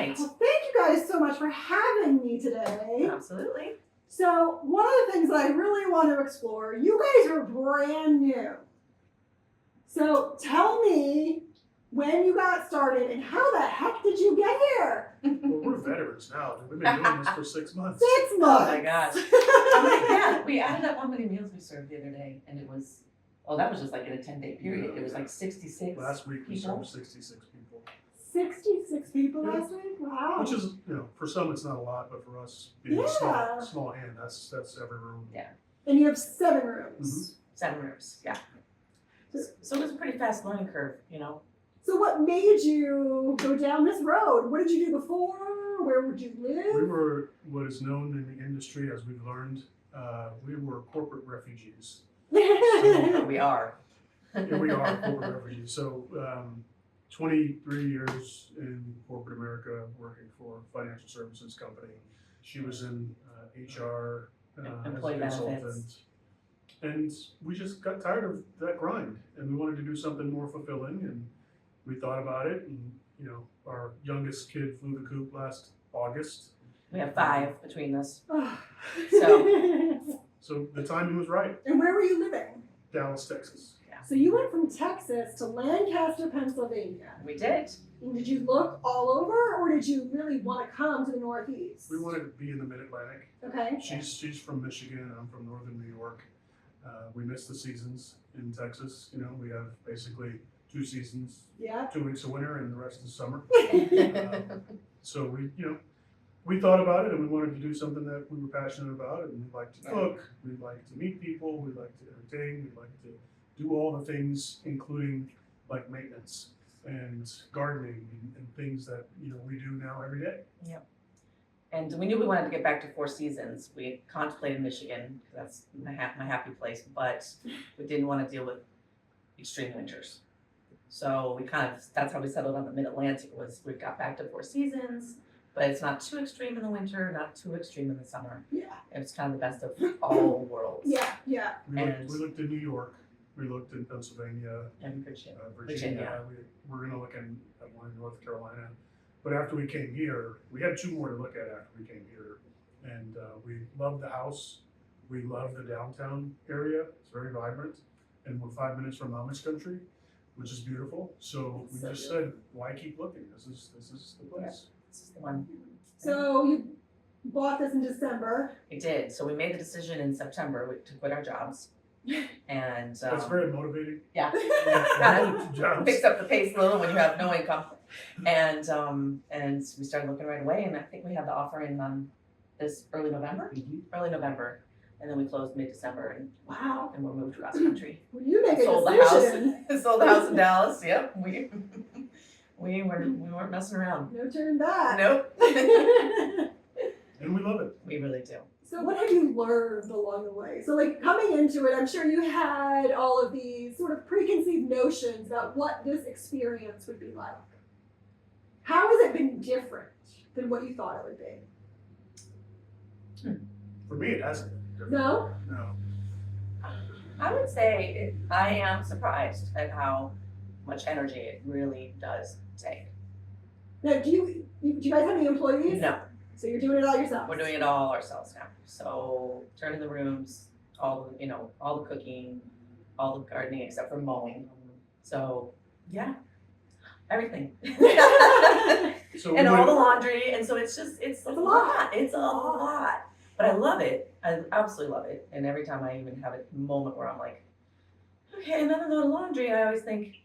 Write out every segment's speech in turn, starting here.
right. Well, thank you guys so much for having me today. Absolutely. So one of the things that I really want to explore, you guys are brand new. So tell me when you got started and how the heck did you get here? Well, we're veterans now. We've been doing this for 6 months. 6 months. Oh my gosh. We added up how many meals we served the other day, and it was, that was just like in a 10-day period. It was like 66 Last week we people. served 66 people. 66 people Yeah. last week? Wow. Which is, for some it's not a lot, but for us being Yeah. small hand, that's every room. Yeah. And you have 7 rooms. 7 rooms, yeah. So it was a pretty fast learning curve, So what made you go down this road? What did you do before? Where would you We live? were what is known in the industry, as we've learned, we were corporate refugees. We are. Yeah, we are corporate refugees. So 23 years in corporate America working for a financial services company. She was in HR as a Employee consultant. benefits. And we just got tired of that grind and we wanted to do something more fulfilling, and we thought about it, and our youngest kid flew the coop last August. We have 5 between us. So. So the timing was right. And where were you living? Dallas, Texas. So you went from Texas to Lancaster, Pennsylvania. We did. And did you look all over, or did you really want to come to the Northeast? We wanted to be in the Mid-Atlantic. Okay. She's from Michigan and I'm from Northern New York. We miss the seasons in Texas. We have basically 2 seasons, Yeah. 2 weeks of winter and the rest is summer. So we thought about it and we wanted to do something that we were passionate about, and we like to cook, we like to meet people, we like to entertain, we like to do all the things, including like maintenance and gardening and things that we do now every day. Yep. And we knew we wanted to get back to 4 seasons. We had contemplated Michigan, because that's my happy place, but we didn't want to deal with extreme winters. So that's how we settled on the Mid-Atlantic. We got back to 4 seasons, but it's not too extreme in the winter, not too extreme in the summer. Yeah. It's kind of the best of all worlds. Yeah. We looked in New York, we looked in Pennsylvania, And Virginia. Virginia. We're going to look in one in North Carolina. But after we came here, we had 2 more to look at after we came here. And we love the house. We love the downtown area. It's very vibrant. And we're 5 minutes from Amish country, which is beautiful. So we just said, why keep looking? This is the place. This is the one. So you bought this in December. We did. So we made the decision in September to quit our jobs. And That's very motivating. yeah. Yeah. Jobs. Picks up the pace a little when you have no income. And we started looking right away, and I think we had the offer in this early November. And then we closed mid-December, and Wow. we're moved across country. Well, you make a Sold the decision. house. Sold the house in Dallas. Yep. We weren't messing around. No turn back. Nope. And we love it. We really do. So what have you learned along the way? So like coming into it, I'm sure you had all of these sort of preconceived notions about what this experience would be like. How has it been different than what you thought it would be? For me, it hasn't been different. No? No. I would say I am surprised at how much energy it really does take. Now, do you guys have any employees? No. So you're doing it all yourself? We're doing it all ourselves now. So turning the rooms, all the cooking, all the gardening except for mowing. So yeah, everything. So And we all went- the laundry, and so it's a lot. It's a lot. But I love it. I absolutely love it. And every time I even have a moment where I'm like, okay, another load of laundry, I always think,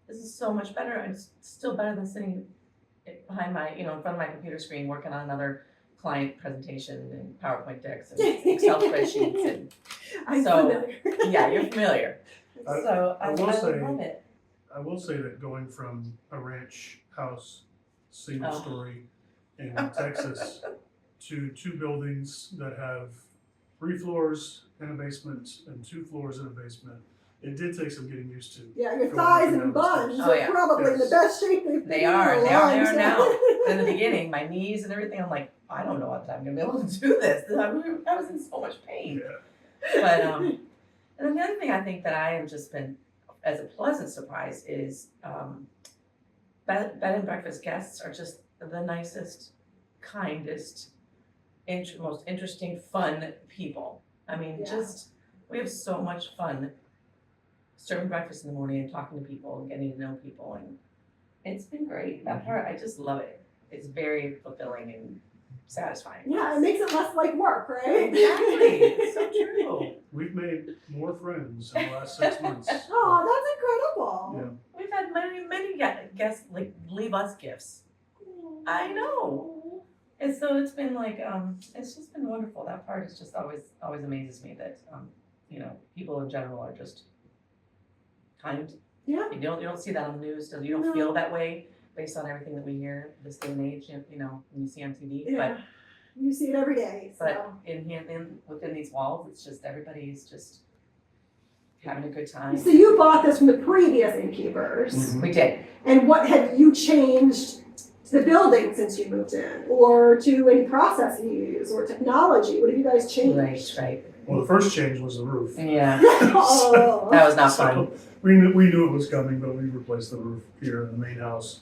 this is so much better. It's still better than sitting behind my, in front of my computer screen working on another client presentation and PowerPoint decks and Excel spreadsheets. And I'm so, familiar. yeah, you're familiar. I- So I I will say- love it. I will say that going from a ranch house, single Oh. story in Texas to 2 buildings that have 3 floors and a basement and 2 floors and a basement, it did take some getting used to. Yeah, your Going thighs up and and down the buns stairs. Oh, are yeah. probably in the Yes. best shape they've been They in are. a They are. long They are time. now. In the beginning, my knees and everything, I'm like, I don't know if I'm gonna be able to do this. I was in so much pain. Yeah. But and then the other thing I think that I have just been as a pleasant surprise is bed and breakfast guests are just the nicest, kindest, most interesting, fun people. I mean, Yeah. just, we have so much fun serving breakfast in the morning and talking to people and getting to know people, and it's been great. That part, I just love it. It's very fulfilling and satisfying. Yeah, it makes it less like work, right? Exactly, it's so true. We've made more friends in the last 6 months. Oh, that's incredible. Yeah. We've had many guests like leave us gifts. I know. And so it's been like, it's just been wonderful. That part is just always amazes me that, you know, people in general are just kind. Yeah. You don't see that on the news, you don't No. feel that way based on everything that we hear this day and age, you know, when you see on TV. Yeah. You see it every day, so. But within these walls, it's just, everybody's just having a good time. So you bought this from the previous innkeepers. Mhm. We did. And what have you changed to the building since you moved in? Or to any processes or technology? What have you guys changed? Right. Well, the first change was the roof. Yeah, Oh. that was not So, fun. we knew it was coming, but we replaced the roof here in the main house.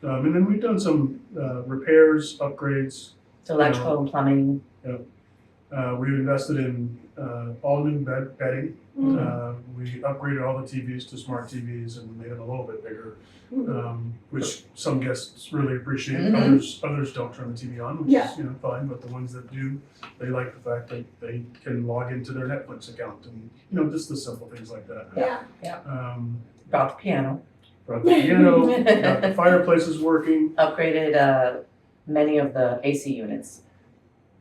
And then we've done some repairs, upgrades. To electrical and plumbing. We invested in all new bedding. Mhm. We upgraded all the TVs to smart TVs and made them a little bit bigger, Mhm. which some guests really appreciate. Mhm. Others don't turn the TV on, which Yeah. is fine. But the ones that do, they like the fact that they can log into their Netflix account and just the simple things like that. Yeah. Brought the piano. Brought the piano, got the fireplaces working. Upgraded many of the AC units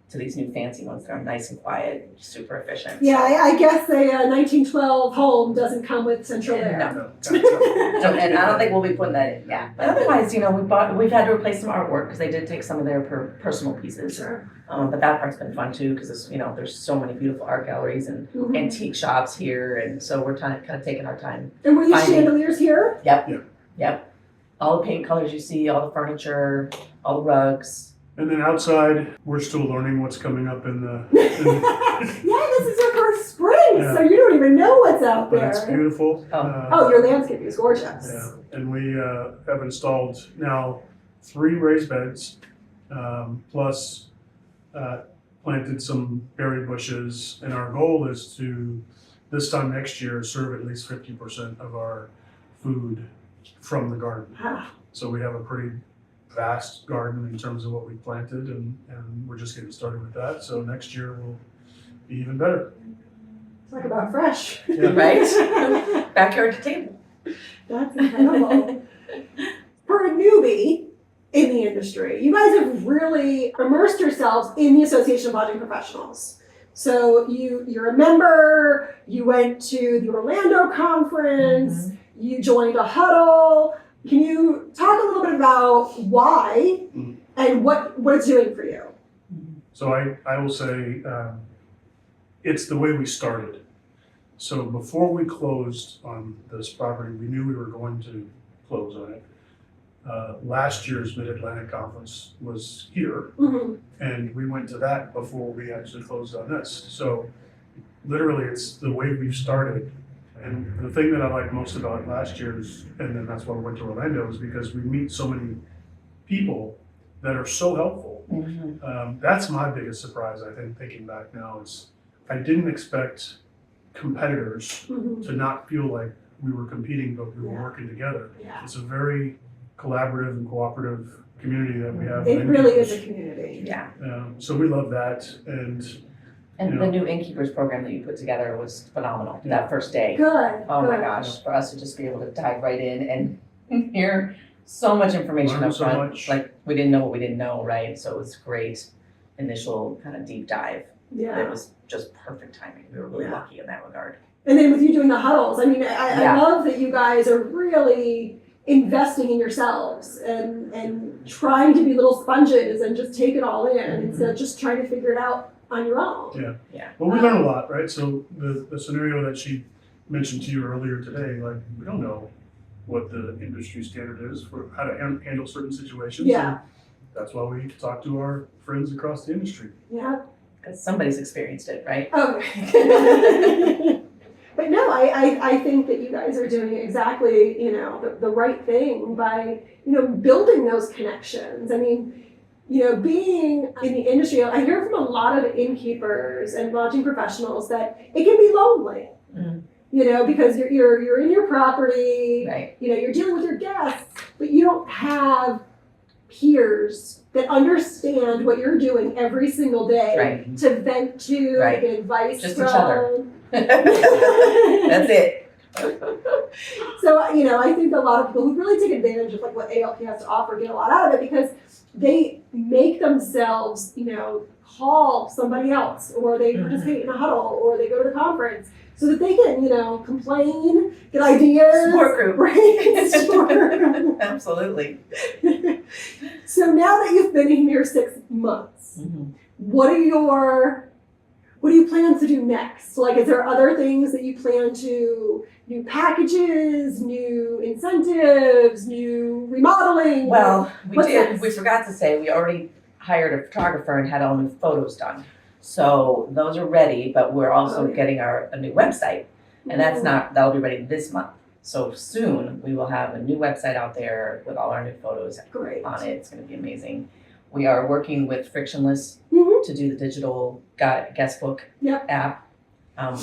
to these new fancy ones. They're nice and quiet, super efficient. Yeah, I guess a 1912 home doesn't come with central air. No, And I don't think we'll be putting that in. Yeah. But otherwise, we've had to replace some artwork because they did take some of their personal pieces. Sure. But that part's been fun too because there's so many beautiful art galleries and Mhm. antique shops here, and so we're kind of taking our time. And were these finding- chandeliers here? Yep. All the paint colors you see, all the furniture, all the rugs. And then outside, we're still learning what's coming up in the. Yeah, this is your first spring, Yeah. so you don't even know what's out But there. it's beautiful. Oh, your landscape is gorgeous. Yeah, and we have installed now 3 raised beds, plus planted some berry bushes. And our goal is to, this time next year, serve at least 50% of our food from the garden. Ah, So we have a pretty vast garden in terms of what we planted, and we're just getting started with that. So next year will be even better. talk about fresh. Yeah. Right? Backyard to table. That's incredible. For a newbie in the industry, you guys have really immersed yourselves in the Association of Lodging Professionals. So you're a member, you went to the Orlando conference, you joined a huddle. Can you talk a little bit about why and what it's doing for you? So I will say it's the way we started. So before we closed on this property, we knew we were going to close on it. Last year's Mid-Atlantic Conference was here, Mhm. and we went to that before we actually closed on this. So literally, it's the way we've started. And the thing that I like most about last year's, and then that's why we went to Orlando, is because we meet so many people that are so helpful. That's my biggest surprise, I think, thinking back now, is I didn't expect competitors Mhm. to not feel like we were competing, but we were Yeah. working together. Yeah. It's a very collaborative and cooperative community that we have. It with really is a Innkeepers. community. Yeah. So we love that, and And You the know. new innkeepers program that you put together was phenomenal. Yeah. That first day. Good. Oh my good. gosh, for us to just be able to dive right in and hear so much information Learn up so front. much. Like we didn't know what we didn't know, right? So it was great initial kind of deep dive. Yeah. It was just perfect timing. We were really Yeah. lucky in that regard. And then with you doing the huddles, I mean, I Yeah. love that you guys are really investing in yourselves and trying to be little sponges and just take it all in instead of just trying to figure it out on your own. well, we learn a lot, right? So the scenario that she mentioned to you earlier today, like, we don't know what the industry standard is for how to handle certain situations. Yeah. And that's why we talk to our friends across the industry. Yeah. Because somebody's experienced it, right? Okay. But no, I think that you guys are doing exactly, the right thing by, building those connections. I mean, being in the industry, I hear from a lot of innkeepers and lodging professionals that it can be lonely. Because you're in your property, Right. You're dealing with your guests, but you don't have peers that understand what you're doing every single day Right. to vent to, Right. get advice Just from. each other. That's it. So, I think a lot of people who really take advantage of like what ALP has to offer get a lot out of it because they make themselves, call somebody else, or they participate in a huddle, or they go to the conference so that they can, complain, get ideas. Support group. Brainstorm. Absolutely. So now that you've been in here 6 months, what do you plan to do next? Like, is there other things that you plan to, new packages, new incentives, new remodeling? Well, we What's did. next? We forgot to say we already hired a photographer and had all new photos done. So those are ready, but we're also getting a new website, and that'll be ready this month. So soon we will have a new website out there with all our new photos Great. on it. It's going to be amazing. We are working with Frictionless to do the digital guest book app.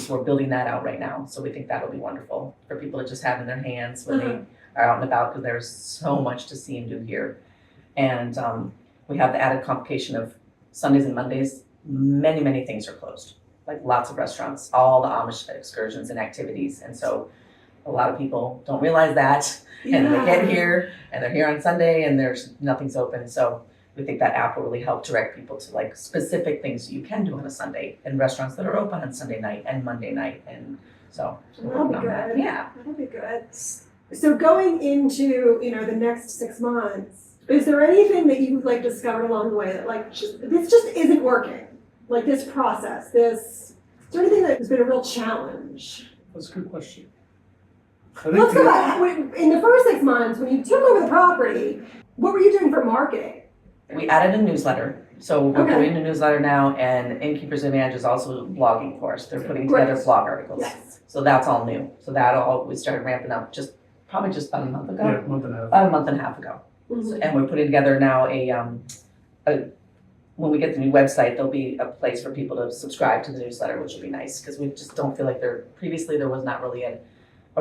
We're building that out right now, so we think that'll be wonderful for people to just have in their hands when they are out and about, because there's so much to see and do here. And we have the added complication of Sundays and Mondays. Many things are closed, like lots of restaurants, all the Amish excursions and activities, and so a lot of people don't realize that, and then they get here and they're here on Sunday and nothing's open. So we think that app will really help direct people to like specific things you can do on a Sunday and restaurants that are open on Sunday night and Monday night, and so that'll be good. Yeah, that'll be good. So going into the next 6 months, is there anything that you've like discovered along the way that like this just isn't working? Like this process, is there anything that has been a real challenge? That's a good question. Let's go back. In the first 6 months, when you took over the property, what were you doing for marketing? we added a newsletter. So we're doing a newsletter now, and Innkeepers Advantage is also blogging for us. They're putting together blog articles. Yes. So that's all new. So we started ramping up probably just about a month ago. Yeah, a month and a half. About a month and a half ago. So, and we're putting together now when we get the new website, there'll be a place for people to subscribe to the newsletter, which will be nice, because we just don't feel like previously there was not really a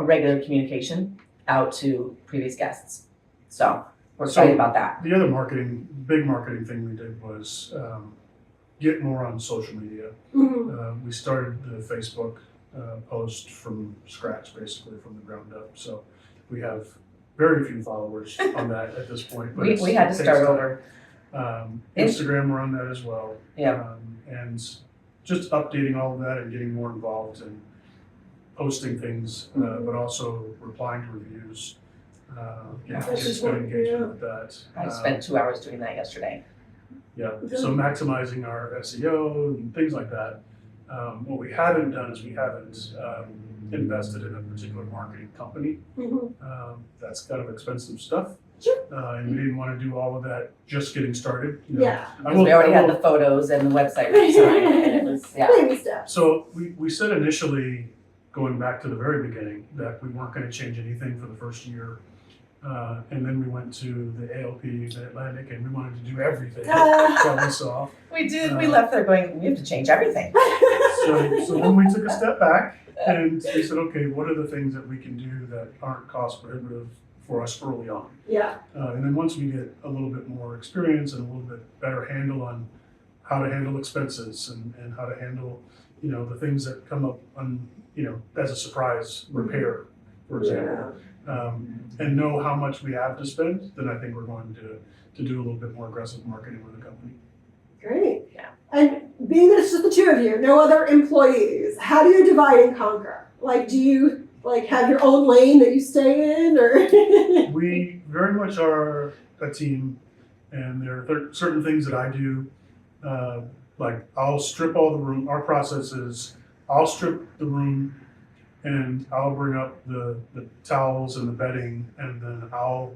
regular communication out to previous guests. So we're excited about that. The other big marketing thing we did was get more on social media. We started the Facebook post from scratch, basically from the ground up. So we have very few followers on that at this point. But we had to start over. Instagram, we're on that as well. Yeah. And just updating all of that and getting more involved and posting things, but also replying to reviews. It's good engagement with that. I spent 2 hours doing that yesterday. Yeah, so maximizing our SEO and things like that. What we haven't done is we haven't invested in a particular marketing company. That's kind of expensive stuff. Sure. And we didn't want to do all of that just getting started. Yeah. Because we already had the photos and the website redesigned, and it was, baby steps. So we said initially, going back to the very beginning, that we weren't going to change anything for the first year. And then we went to the ALP, the Atlantic, and we wanted to do everything that we saw. We did. We left there going, we have to change everything. So then we took a step back and we said, okay, what are the things that we can do that aren't cost prohibitive for us early on? Yeah. And then once we get a little bit more experience and a little bit better handle on how to handle expenses and how to handle, the things that come up on, as a surprise repair, for example. And know how much we have to spend, then I think we're going to do a little bit more aggressive marketing with the company. Great. Yeah. And being that it's just the two of you, no other employees, how do you divide and conquer? Like, do you have your own lane that you stay in, or? We very much are a team, and there are certain things that I do. Like I'll strip all the room. Our process is I'll strip the room, and I'll bring up the towels and the bedding, and then I'll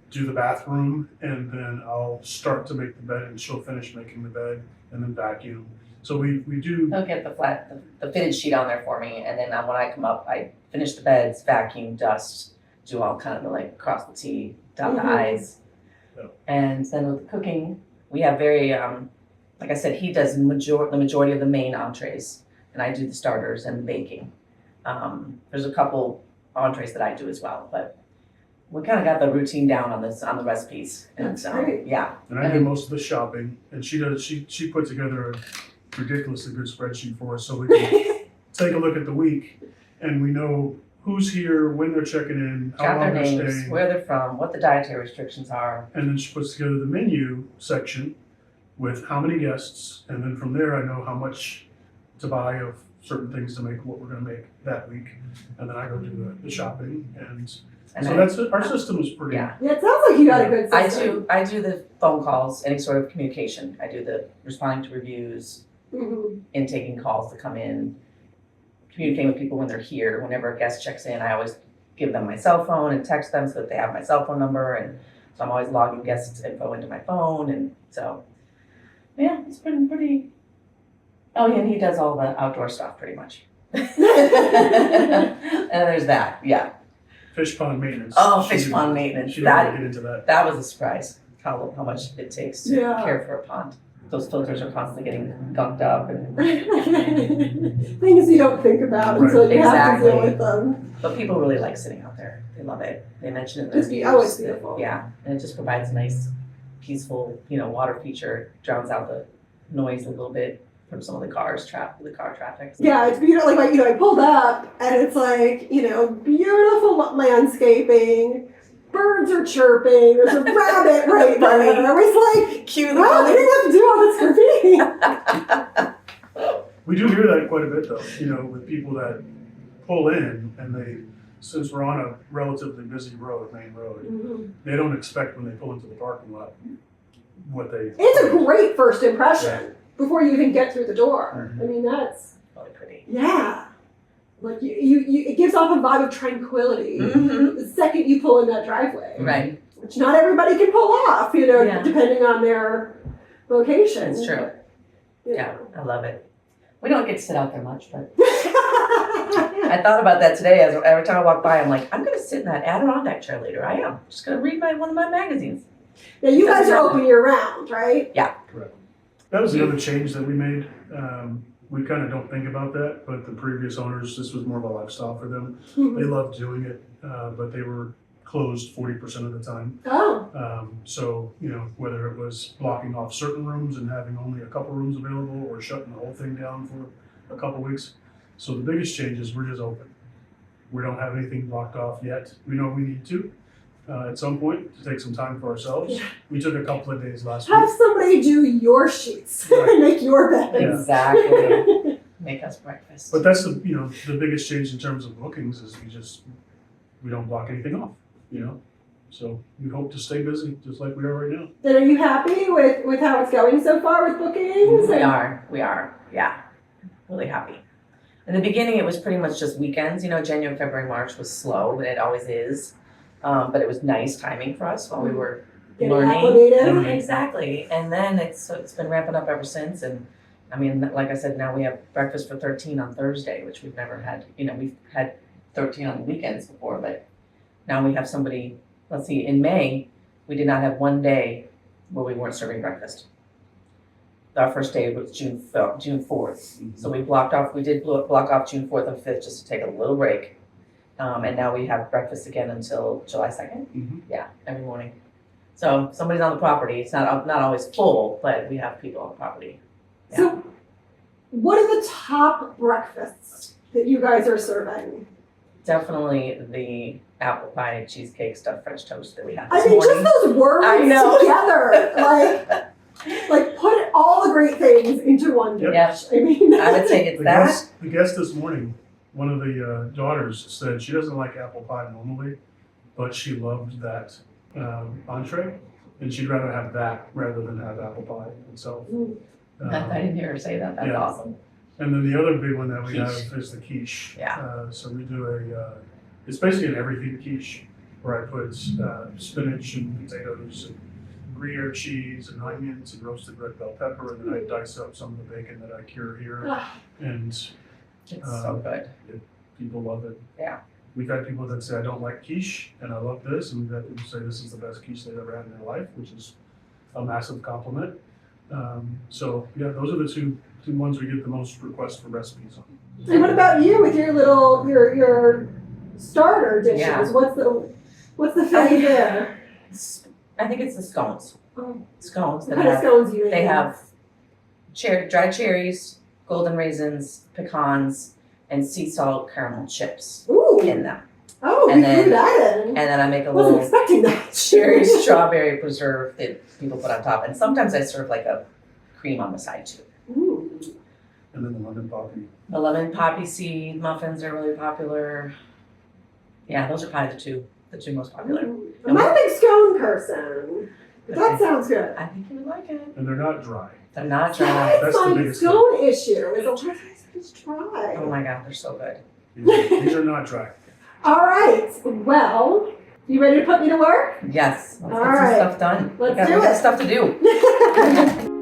do the bathroom, and then I'll start to make the bed, and she'll finish making the bed, and then vacuum. So we do, He'll get the fitted sheet on there for me, and then when I come up, I finish the beds, vacuum, dust, do all kind of the like cross the T, dot the I's. Yeah. And then with the cooking, we have very, like I said, he does the majority of the main entrees, and I do the starters and the baking. There's a couple entrees that I do as well, but we kind of got the routine down on the recipes. And That's great. yeah. and I do most of the shopping, and she put together a ridiculously good spreadsheet for us, so we can take a look at the week, and we know who's here, when they're checking in, how Got long their they're names, staying. where they're from, what the dietary restrictions are. And then she puts together the menu section with how many guests, and then from there I know how much to buy of certain things to make what we're gonna make that week. And then I go do the shopping, and so that's it. Our system is pretty. Yeah. Yeah, it sounds like you got a good system. I do the phone calls, any sort of communication. I do the responding to reviews, Mhm. in taking calls to come in, communicating with people when they're here. Whenever a guest checks in, I always give them my cell phone and text them so that they have my cell phone number, and so I'm always logging guests' info into my phone, and so yeah, it's been pretty. Oh yeah, and he does all the outdoor stuff pretty much. And there's that, yeah. Fish pond maintenance. Oh, She fish didn't- pond maintenance. She didn't That- really get into that. That was a surprise, how much it takes to Yeah. care for a pond. Those filters are constantly getting gunked up, and Things you don't think about until you have to deal Exactly. with them. but people really like sitting out there. They love it. They mention it in their It's- reviews. oh, it's that- beautiful. Yeah, and it just provides a nice, peaceful, water feature, drowns out the noise a little bit from some of the car traffic. Yeah, it's beautiful. Like, I pulled up and it's like, beautiful landscaping. Birds are chirping. There's a rabbit right Bunny. there. I was like, Cue the wow, they bunny. didn't have to do all this for me. We do hear that quite a bit though, with people that pull in and since we're on a relatively busy main road, they don't expect when they pull into the parking lot what they. It's a great first impression before you even get through the door. I mean, that's, Really pretty. yeah. Like, it gives off a vibe of tranquility Mhm. the second you pull in that driveway. Right, Which not everybody can pull off, Yeah. depending on their location. it's true. Yeah, I love it. We don't get to sit out there much, but I thought about that today. As every time I walk by, I'm like, I'm gonna sit in that Adirondack chair later. I am just gonna read one of my magazines. Now, you guys are open year round, right? Correct. That was the other change that we made. We kind of don't think about that, but the previous owners, this was more of a lifestyle for them. They loved doing it, but they were closed 40% of the time. Oh, So, whether it was blocking off certain rooms and having only a couple rooms available or shutting the whole thing down for a couple weeks. So the biggest change is we're just open. We don't have anything blocked off yet. We know we need to at some point to take some time for ourselves. We took a couple of days last have week. somebody do your sheets Right. and make your bed. Yeah. Exactly. Make us breakfast. But that's the biggest change in terms of bookings is we don't block anything off, So we hope to stay busy just like we are right now. Then are you happy with how it's going so far with bookings? We are, yeah, really happy. In the beginning, it was pretty much just weekends. January, February, March was slow, but it always is. But it was nice timing for us while we were Getting learning. acclimated. Exactly, and then it's been ramping up ever since. And I mean, like I said, now we have breakfast for 13 on Thursday, which we've never had. We've had 13 on the weekends before, but now we have somebody. Let's see, in May, we did not have one day where we weren't serving breakfast. Our first day was June 4th. So we did block off June 4th and 5th just to take a little break. And now we have breakfast again until July 2nd. Mhm. Yeah, every morning. So somebody's on the property. It's not always full, but we have people on the property. Yeah. So, what are the top breakfasts that you guys are serving? Definitely the apple pie, cheesecake, stuffed French toast that we had I this mean, morning. just those words I know. together, like put all the great things into one dish. Yep. I mean, I would say it's The that. guest this morning, one of the daughters said she doesn't like apple pie normally, but she loved that entree, and she'd rather have that rather than have apple pie itself. I didn't hear her say that. That's yeah. awesome. And then the other big one that we Quiche. have is the quiche. Yeah. So we do it's basically an everything quiche where I put spinach and potatoes and Gruyere cheese and onions and roasted red bell pepper, and then I dice up some of the bacon that I cure here, Ah, and It's so good. people love it. Yeah. We've had people that say I don't like quiche, and I love this, and we've had people say this is the best quiche they've ever had in their life, which is a massive compliment. So yeah, those are the two ones we get the most requests for recipes on. and what about you with your little your starter dishes? Yeah. What's the thing there? I think it's the scones. Oh, Scones what that kind of have, scones do you they make? have dried cherries, golden raisins, pecans, and sea salt caramel chips Ooh. in them. Oh, and we then- threw that in. And then I make a Wasn't little expecting that. cherry strawberry preserve that people put on top. And sometimes I serve like a cream on the side too. Ooh. And then the lemon poppy. The lemon poppy seed muffins are really popular. Yeah, those are probably the two most popular. I'm not a big scone person, but that Okay. sounds good. I think you would like it. And they're not dry. They're not That's dry. That's the my biggest scone issue. Is a lot of times it's dry. Oh my god, they're so good. These are not dry. All right. Well, you ready to put me to work? Yes, let's All get some right. stuff done. Let's we do got it. stuff to do.